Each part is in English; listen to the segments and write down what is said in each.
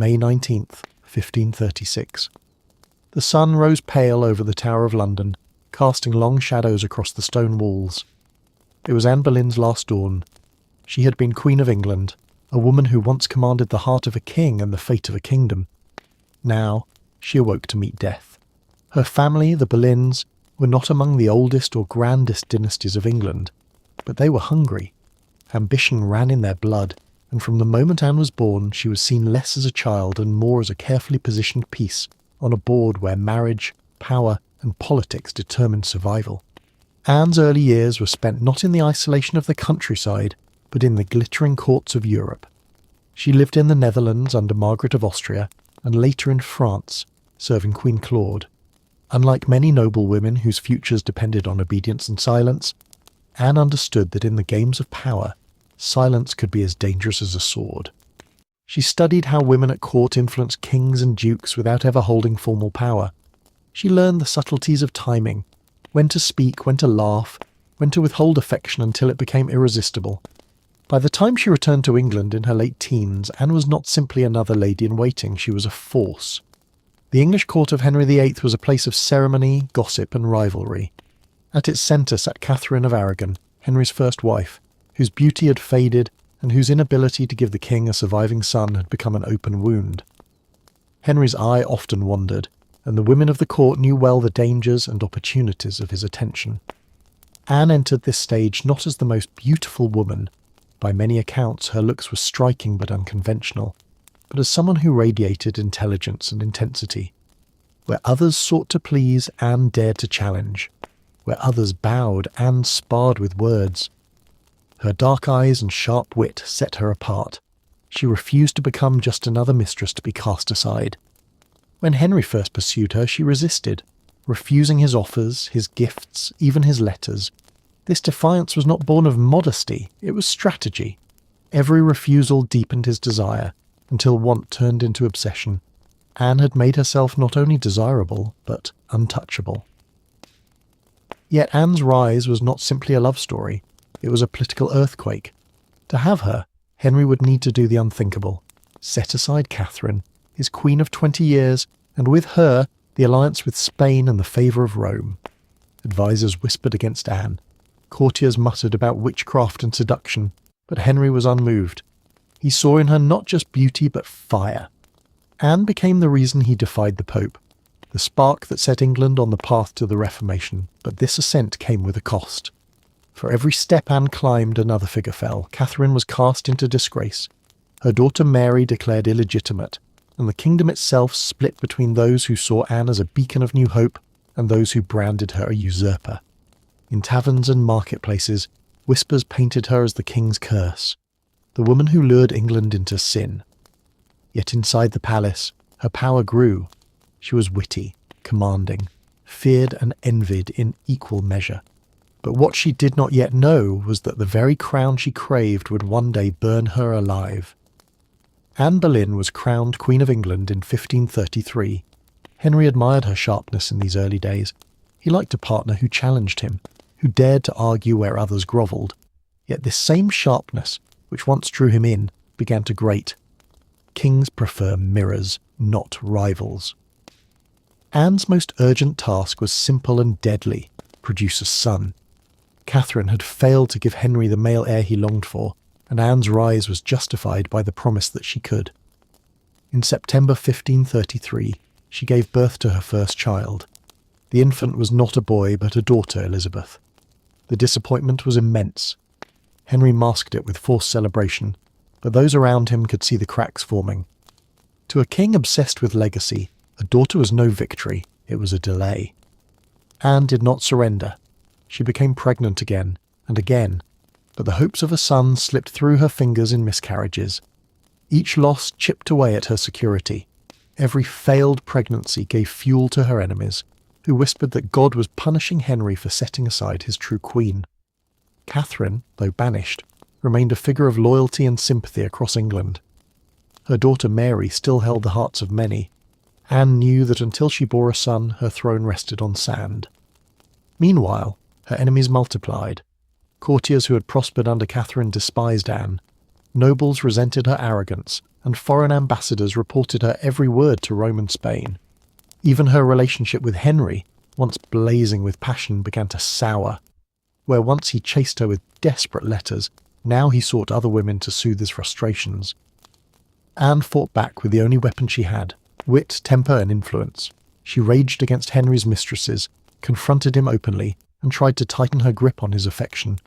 May 19th, 1536. The sun rose pale over the Tower of London, casting long shadows across the stone walls. It was Anne Boleyn's last dawn. She had been Queen of England, a woman who once commanded the heart of a king and the fate of a kingdom. Now she awoke to meet death. Her family, the Boleyns, were not among the oldest or grandest dynasties of England, but they were hungry. Ambition ran in their blood, and from the moment Anne was born she was seen less as a child and more as a carefully positioned piece on a board where marriage, power, and politics determined survival. Anne's early years were spent not in the isolation of the countryside, but in the glittering courts of Europe. She lived in the Netherlands under Margaret of Austria, and later in France, serving Queen Claude. Unlike many noble women whose futures depended on obedience and silence, Anne understood that in the games of power, silence could be as dangerous as a sword. She studied how women at court influenced kings and dukes without ever holding formal power. She learned the subtleties of timing, when to speak, when to laugh, when to withhold affection until it became irresistible. By the time she returned to England in her late teens, Anne was not simply another lady-in-waiting, she was a force. The English court of Henry VIII was a place of ceremony, gossip and rivalry. At its centre sat Catherine of Aragon, Henry's first wife, whose beauty had faded and whose inability to give the king a surviving son had become an open wound. Henry's eye often wandered, and the women of the court knew well the dangers and opportunities of his attention. Anne entered this stage not as the most beautiful woman. By many accounts her looks were striking but unconventional, but as someone who radiated intelligence and intensity. Where others sought to please, Anne dared to challenge. Where others bowed, Anne sparred with words. Her dark eyes and sharp wit set her apart. She refused to become just another mistress to be cast aside. When Henry first pursued her, she resisted, refusing his offers, his gifts, even his letters. This defiance was not born of modesty, it was strategy. Every refusal deepened his desire, until want turned into obsession. Anne had made herself not only desirable, but untouchable. Yet Anne's rise was not simply a love story, it was a political earthquake. To have her, Henry would need to do the unthinkable, set aside Catherine, his queen of 20 years, and with her, the alliance with Spain and the favour of Rome. Advisers whispered against Anne. Courtiers muttered about witchcraft and seduction, but Henry was unmoved. He saw in her not just beauty but fire. Anne became the reason he defied the Pope, the spark that set England on the path to the Reformation, but this ascent came with a cost. For every step Anne climbed, another figure fell. Catherine was cast into disgrace. Her daughter Mary declared illegitimate, and the kingdom itself split between those who saw Anne as a beacon of new hope and those who branded her a usurper. In taverns and marketplaces, whispers painted her as the king's curse, the woman who lured England into sin. Yet inside the palace, her power grew. She was witty, commanding, feared and envied in equal measure. But what she did not yet know was that the very crown she craved would one day burn her alive. Anne Boleyn was crowned Queen of England in 1533. Henry admired her sharpness in these early days. He liked a partner who challenged him, who dared to argue where others grovelled. Yet this same sharpness, which once drew him in, began to grate. Kings prefer mirrors, not rivals. Anne's most urgent task was simple and deadly: produce a son. Catherine had failed to give Henry the male heir he longed for, and Anne's rise was justified by the promise that she could. In September 1533, she gave birth to her first child. The infant was not a boy, but a daughter, Elizabeth. The disappointment was immense. Henry masked it with forced celebration, but those around him could see the cracks forming. To a king obsessed with legacy, a daughter was no victory, it was a delay. Anne did not surrender. She became pregnant again, and again, but the hopes of a son slipped through her fingers in miscarriages. Each loss chipped away at her security. Every failed pregnancy gave fuel to her enemies, who whispered that God was punishing Henry for setting aside his true queen. Catherine, though banished, remained a figure of loyalty and sympathy across England. Her daughter Mary still held the hearts of many. Anne knew that until she bore a son, her throne rested on sand. Meanwhile, her enemies multiplied. Courtiers who had prospered under Catherine despised Anne. Nobles resented her arrogance, and foreign ambassadors reported her every word to Rome and Spain. Even her relationship with Henry, once blazing with passion, began to sour. Where once he chased her with desperate letters, now he sought other women to soothe his frustrations. Anne fought back with the only weapon she had: wit, temper, and influence. She raged against Henry's mistresses, confronted him openly, and tried to tighten her grip on his affection.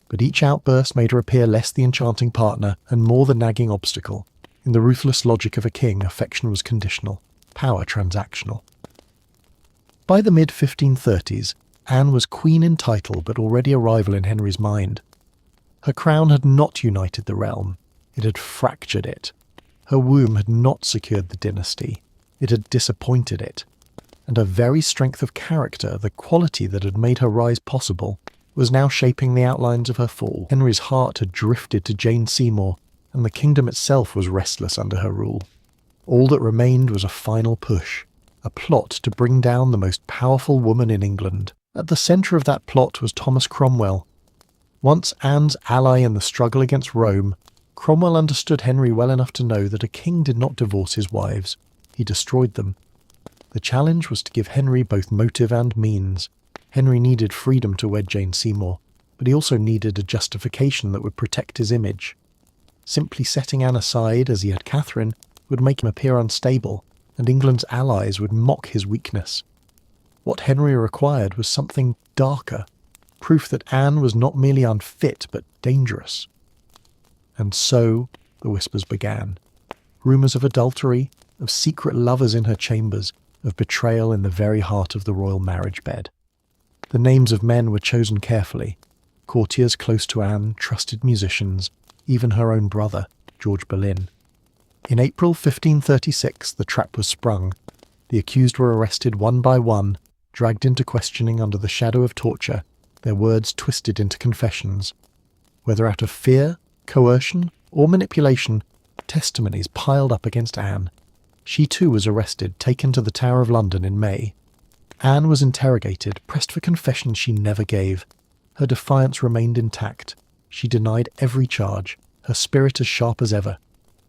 But each outburst made her appear less the enchanting partner and more the nagging obstacle. In the ruthless logic of a king, affection was conditional, power transactional. By the mid-1530s, Anne was queen in title but already a rival in Henry's mind. Her crown had not united the realm, it had fractured it. Her womb had not secured the dynasty, it had disappointed it. And her very strength of character, the quality that had made her rise possible, was now shaping the outlines of her fall. Henry's heart had drifted to Jane Seymour, and the kingdom itself was restless under her rule. All that remained was a final push, a plot to bring down the most powerful woman in England. At the centre of that plot was Thomas Cromwell. Once Anne's ally in the struggle against Rome, Cromwell understood Henry well enough to know that a king did not divorce his wives, he destroyed them. The challenge was to give Henry both motive and means. Henry needed freedom to wed Jane Seymour, but he also needed a justification that would protect his image. Simply setting Anne aside, as he had Catherine, would make him appear unstable, and England's allies would mock his weakness. What Henry required was something darker, proof that Anne was not merely unfit, but dangerous. And so the whispers began. Rumours of adultery, of secret lovers in her chambers, of betrayal in the very heart of the royal marriage bed. The names of men were chosen carefully. Courtiers close to Anne, trusted musicians, even her own brother, George Boleyn. In April 1536, the trap was sprung. The accused were arrested one by one, dragged into questioning under the shadow of torture, their words twisted into confessions. Whether out of fear, coercion, or manipulation, testimonies piled up against Anne. She too was arrested, taken to the Tower of London in May. Anne was interrogated, pressed for confessions she never gave. Her defiance remained intact. She denied every charge, her spirit as sharp as ever.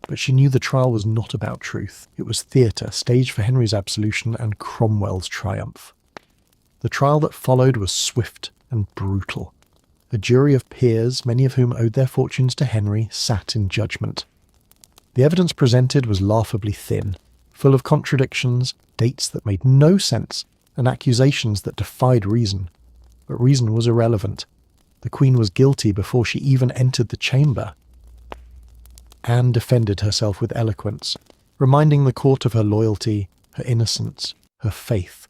But she knew the trial was not about truth. It was theatre, staged for Henry's absolution and Cromwell's triumph. The trial that followed was swift and brutal. A jury of peers, many of whom owed their fortunes to Henry, sat in judgment. The evidence presented was laughably thin, full of contradictions, dates that made no sense, and accusations that defied reason. But reason was irrelevant. The Queen was guilty before she even entered the chamber. Anne defended herself with eloquence, reminding the court of her loyalty, her innocence, her faith.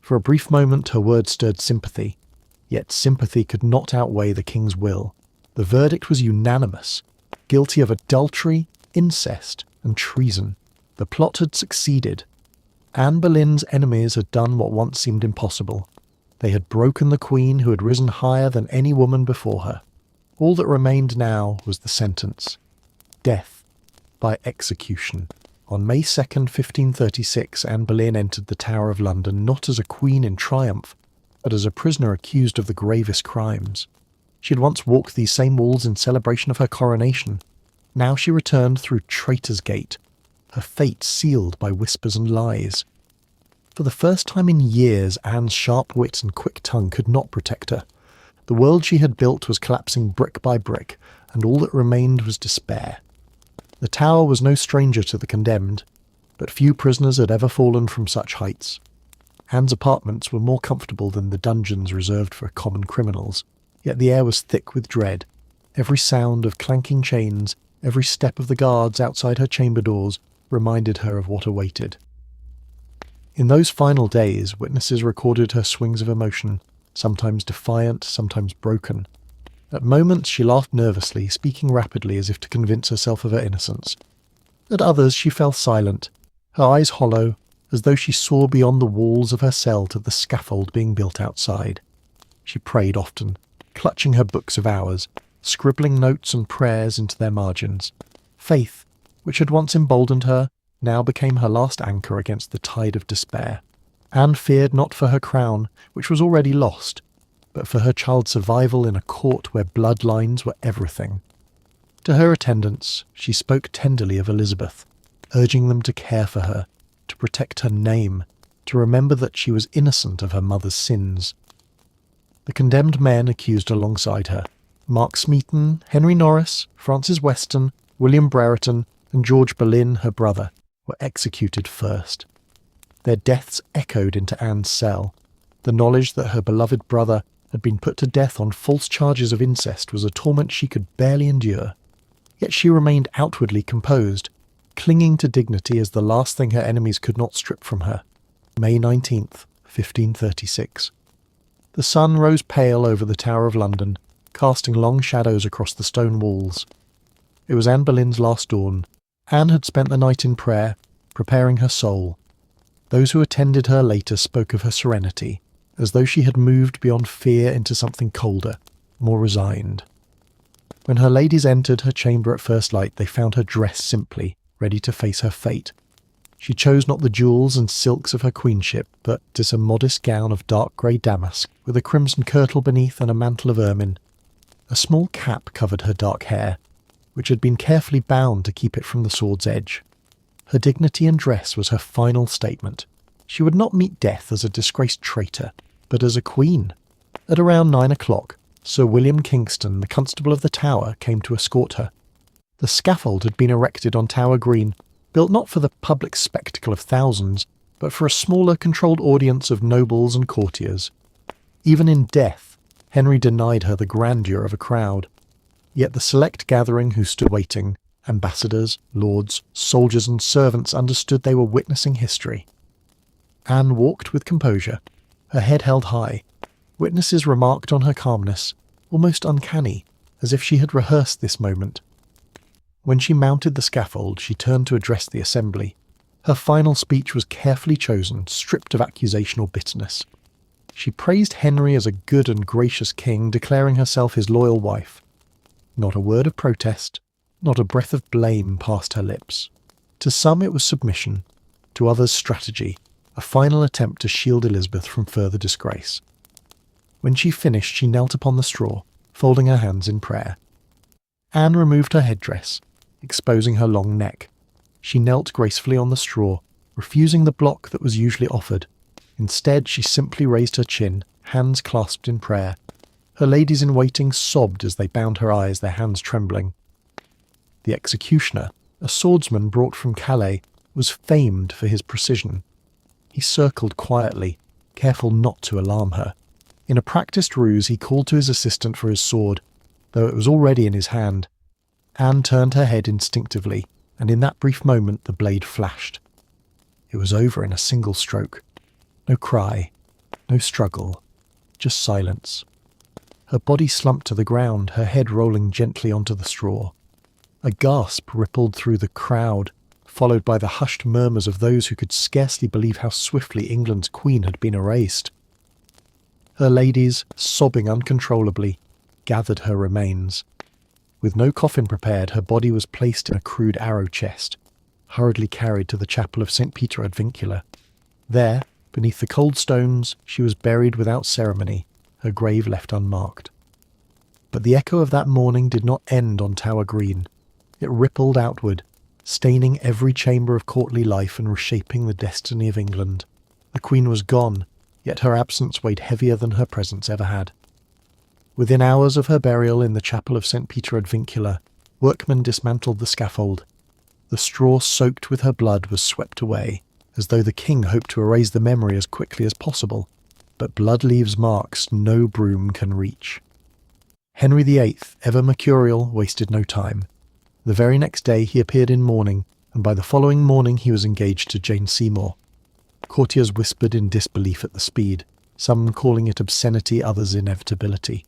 For a brief moment her words stirred sympathy, yet sympathy could not outweigh the king's will. The verdict was unanimous, guilty of adultery, incest, and treason. The plot had succeeded. Anne Boleyn's enemies had done what once seemed impossible. They had broken the Queen, who had risen higher than any woman before her. All that remained now was the sentence: death by execution. On May 2nd, 1536, Anne Boleyn entered the Tower of London not as a queen in triumph, but as a prisoner accused of the gravest crimes. She had once walked these same walls in celebration of her coronation. Now she returned through Traitor's Gate, her fate sealed by whispers and lies. For the first time in years, Anne's sharp wit and quick tongue could not protect her. The world she had built was collapsing brick by brick, and all that remained was despair. The Tower was no stranger to the condemned, but few prisoners had ever fallen from such heights. Anne's apartments were more comfortable than the dungeons reserved for common criminals, yet the air was thick with dread. Every sound of clanking chains, every step of the guards outside her chamber doors reminded her of what awaited. In those final days, witnesses recorded her swings of emotion, sometimes defiant, sometimes broken. At moments she laughed nervously, speaking rapidly as if to convince herself of her innocence. At others she fell silent, her eyes hollow, as though she saw beyond the walls of her cell to the scaffold being built outside. She prayed often, clutching her books of hours, scribbling notes and prayers into their margins. Faith, which had once emboldened her, now became her last anchor against the tide of despair. Anne feared not for her crown, which was already lost, but for her child's survival in a court where bloodlines were everything. To her attendants, she spoke tenderly of Elizabeth, urging them to care for her, to protect her name, to remember that she was innocent of her mother's sins. The condemned men accused alongside her, Mark Smeaton, Henry Norris, Francis Weston, William Brereton, and George Boleyn, her brother, were executed first. Their deaths echoed into Anne's cell. The knowledge that her beloved brother had been put to death on false charges of incest was a torment she could barely endure. Yet she remained outwardly composed, clinging to dignity as the last thing her enemies could not strip from her. May 19th, 1536. The sun rose pale over the Tower of London, casting long shadows across the stone walls. It was Anne Boleyn's last dawn. Anne had spent the night in prayer, preparing her soul. Those who attended her later spoke of her serenity, as though she had moved beyond fear into something colder, more resigned. When her ladies entered her chamber at first light, they found her dressed simply, ready to face her fate. She chose not the jewels and silks of her queenship, but a modest gown of dark grey damask, with a crimson kirtle beneath and a mantle of ermine. A small cap covered her dark hair, which had been carefully bound to keep it from the sword's edge. Her dignity and dress was her final statement. She would not meet death as a disgraced traitor, but as a queen. At around 9 o'clock, Sir William Kingston, the Constable of the Tower, came to escort her. The scaffold had been erected on Tower Green, built not for the public spectacle of thousands, but for a smaller controlled audience of nobles and courtiers. Even in death, Henry denied her the grandeur of a crowd. Yet the select gathering who stood waiting, ambassadors, lords, soldiers and servants, understood they were witnessing history. Anne walked with composure, her head held high. Witnesses remarked on her calmness, almost uncanny, as if she had rehearsed this moment. When she mounted the scaffold, she turned to address the assembly. Her final speech was carefully chosen, stripped of accusation or bitterness. She praised Henry as a good and gracious king, declaring herself his loyal wife. Not a word of protest, not a breath of blame passed her lips. To some it was submission, to others strategy, a final attempt to shield Elizabeth from further disgrace. When she finished, she knelt upon the straw, folding her hands in prayer. Anne removed her headdress, exposing her long neck. She knelt gracefully on the straw, refusing the block that was usually offered. Instead, she simply raised her chin, hands clasped in prayer. Her ladies-in-waiting sobbed as they bound her eyes, their hands trembling. The executioner, a swordsman brought from Calais, was famed for his precision. He circled quietly, careful not to alarm her. In a practised ruse, he called to his assistant for his sword, though it was already in his hand. Anne turned her head instinctively, and in that brief moment the blade flashed. It was over in a single stroke. No cry, no struggle, just silence. Her body slumped to the ground, her head rolling gently onto the straw. A gasp rippled through the crowd, followed by the hushed murmurs of those who could scarcely believe how swiftly England's queen had been erased. Her ladies, sobbing uncontrollably, gathered her remains. With no coffin prepared, her body was placed in a crude arrow chest, hurriedly carried to the chapel of St. Peter ad Vincula. There, beneath the cold stones, she was buried without ceremony, her grave left unmarked. But the echo of that morning did not end on Tower Green. It rippled outward, staining every chamber of courtly life and reshaping the destiny of England. The Queen was gone, yet her absence weighed heavier than her presence ever had. Within hours of her burial in the chapel of St. Peter ad Vincula, workmen dismantled the scaffold. The straw soaked with her blood was swept away, as though the king hoped to erase the memory as quickly as possible. But blood leaves marks no broom can reach. Henry VIII, ever mercurial, wasted no time. The very next day he appeared in mourning, and by the following morning he was engaged to Jane Seymour. Courtiers whispered in disbelief at the speed, some calling it obscenity, others inevitability.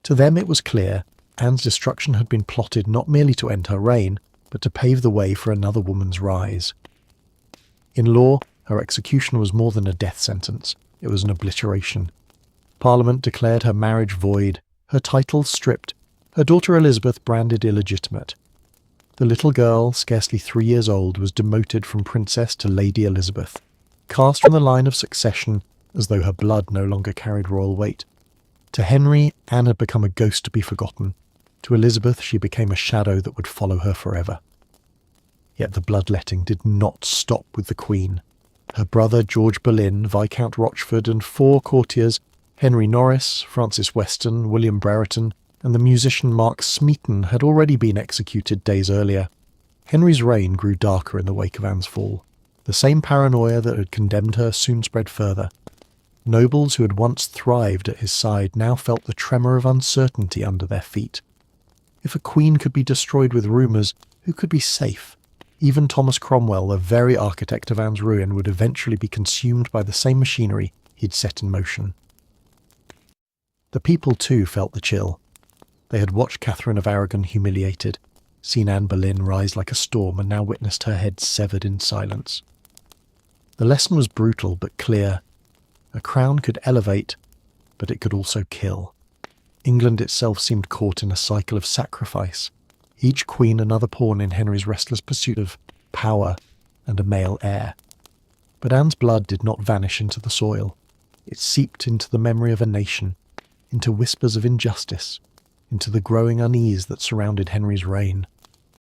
To them it was clear Anne's destruction had been plotted not merely to end her reign, but to pave the way for another woman's rise. In law, her execution was more than a death sentence. It was an obliteration. Parliament declared her marriage void, her titles stripped, her daughter Elizabeth branded illegitimate. The little girl, scarcely 3 years old, was demoted from princess to Lady Elizabeth, cast from the line of succession as though her blood no longer carried royal weight. To Henry, Anne had become a ghost to be forgotten. To Elizabeth she became a shadow that would follow her forever. Yet the bloodletting did not stop with the Queen. Her brother George Boleyn, Viscount Rochford, and 4 courtiers, Henry Norris, Francis Weston, William Brereton, and the musician Mark Smeaton, had already been executed days earlier. Henry's reign grew darker in the wake of Anne's fall. The same paranoia that had condemned her soon spread further. Nobles who had once thrived at his side now felt the tremor of uncertainty under their feet. If a queen could be destroyed with rumours, who could be safe? Even Thomas Cromwell, the very architect of Anne's ruin, would eventually be consumed by the same machinery he'd set in motion. The people too felt the chill. They had watched Catherine of Aragon humiliated, seen Anne Boleyn rise like a storm, and now witnessed her head severed in silence. The lesson was brutal but clear. A crown could elevate, but it could also kill. England itself seemed caught in a cycle of sacrifice, each queen another pawn in Henry's restless pursuit of power and a male heir. But Anne's blood did not vanish into the soil. It seeped into the memory of a nation, into whispers of injustice, into the growing unease that surrounded Henry's reign.